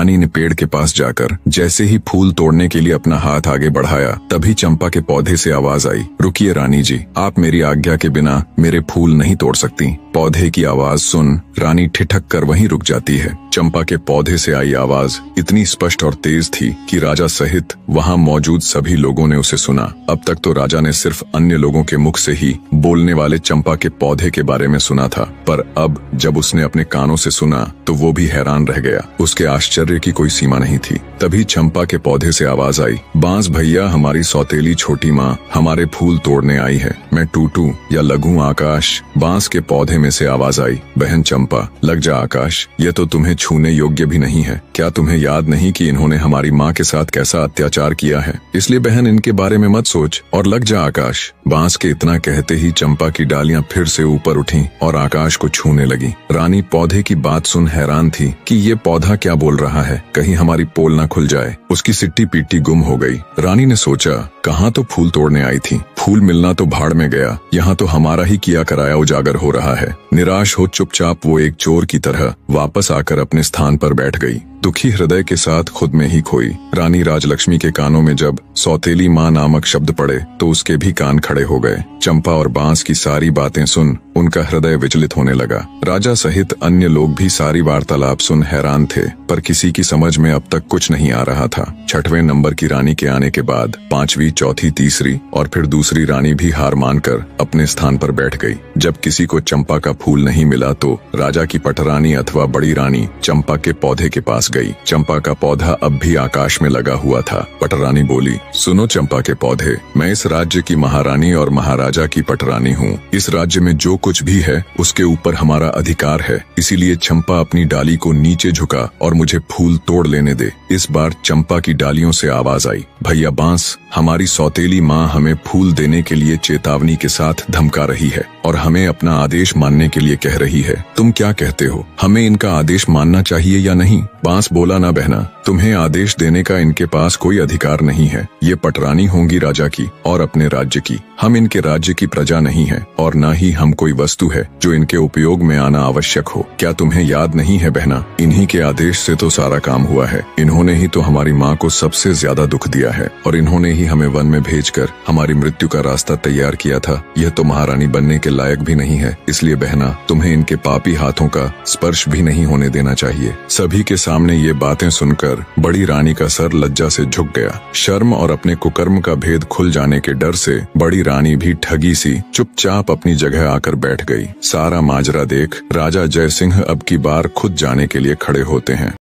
रानी ने पेड़ के पास जाकर जैसे ही फूल तोड़ने के लिए अपना हाथ आगे बढ़ाया, तभी चंपा के पौधे से आवाज आई, रुकिए रानी जी, आप मेरी आज्ञा के बिना मेरे फूल नहीं तोड़ सकती। पौधे की आवाज सुन रानी ठिठक कर वहीं रुक जाती है। चंपा के पौधे से आई आवाज इतनी स्पष्ट और तेज थी कि राजा सहित वहां मौजूद सभी लोगों ने उसे सुना। अब तक तो राजा ने सिर्फ अन्य लोगों के मुख से ही बोलने वाले चंपा के पौधे के बारे में सुना था, पर अब जब उसने अपने कानों से सुना तो वो भी हैरान रह गया। उसके आश्चर्य की कोई सीमा नहीं थी। तभी चंपा के पौधे से आवाज आई, बांस भैया, हमारी सौतेली छोटी माँ हमारे फूल तोड़ने आई है। मैं टूटू या लगूं आकाश। बांस के पौधे में से आवाज आई, बहन चंपा, लग जा आकाश, ये तो तुम्हें छूने योग्य भी नहीं है। क्या तुम्हें याद नहीं कि इन्होंने हमारी माँ के साथ कैसा अत्याचार किया है? इसलिए बहन इनके बारे में मत सोच और लग जा आकाश। बांस के इतना कहते ही चंपा की डालियां फिर से ऊपर उठी और आकाश को छूने लगी। रानी पौधे की बात सुन हैरान थी कि ये पौधा क्या बोल रहा है, कहीं हमारी पोल न खुल जाए। उसकी सिट्टी पीटी गुम हो गई। रानी ने सोचा, कहाँ तो फूल तोड़ने आई थी, फूल मिलना तो भाड़ में गया, यहाँ तो हमारा ही किया कराया उजागर हो रहा है। निराश हो चुपचाप वो एक चोर की तरह वापस आकर अपने स्थान पर बैठ गई, दुखी हृदय के साथ खुद में ही खोई। रानी राजलक्ष्मी के कानों में जब सौतेली माँ नामक शब्द पड़े तो उसके भी कान खड़े हो गए। चंपा और बांस की सारी बातें सुन उनका हृदय विचलित होने लगा। राजा सहित अन्य लोग भी सारी वार्तालाप सुन हैरान थे, पर किसी की समझ में अब तक कुछ नहीं आ रहा था। 6वें नंबर की रानी के आने के बाद 5वीं, चौथी, तीसरी और फिर दूसरी रानी भी हार मानकर अपने स्थान पर बैठ गई। जब किसी को चंपा का फूल नहीं मिला तो राजा की पटरानी अथवा बड़ी रानी चंपा के पौधे के पास गई। चंपा का पौधा अब भी आकाश में लगा हुआ था। पटरानी बोली, सुनो चंपा के पौधे, मैं इस राज्य की महारानी और महाराजा की पटरानी हूँ। इस राज्य में जो कुछ भी है उसके ऊपर हमारा अधिकार है, इसीलिए चंपा अपनी डाली को नीचे झुका और मुझे फूल तोड़ लेने दे। इस बार चंपा की डालियों से आवाज आई, भैया बांस, हमारी सौतेली माँ हमें फूल देने के लिए चेतावनी के साथ धमका रही है और हमें अपना आदेश मानने के लिए कह रही है। तुम क्या कहते हो, हमें इनका आदेश मानना चाहिए या नहीं? बांस बोला, ना बहना, तुम्हें आदेश देने का इनके पास कोई अधिकार नहीं है। ये पटरानी होंगी राजा की और अपने राज्य की। हम इनके राज्य की प्रजा नहीं है और न ही हम कोई वस्तु है जो इनके उपयोग में आना आवश्यक हो। क्या तुम्हें याद नहीं है बहना, इन्हीं के आदेश से तो सारा काम हुआ है। इन्होंने ही तो हमारी माँ को सबसे ज्यादा दुख दिया है और इन्होंने ही हमें वन में भेजकर हमारी मृत्यु का रास्ता तैयार किया था। यह तो महारानी बनने के लायक भी नहीं है, इसलिए बहना तुम्हें इनके पापी हाथों का स्पर्श भी नहीं होने देना चाहिए। सभी के सामने ये बातें सुनकर बड़ी रानी का सर लज्जा से झुक गया। शर्म और अपने कुकर्म का भेद खुल जाने के डर से बड़ी रानी भी ठगी सी चुपचाप अपनी जगह आकर बैठ गई। सारा माजरा देख राजा जय सिंह अब की बार खुद जाने के लिए खड़े होते हैं।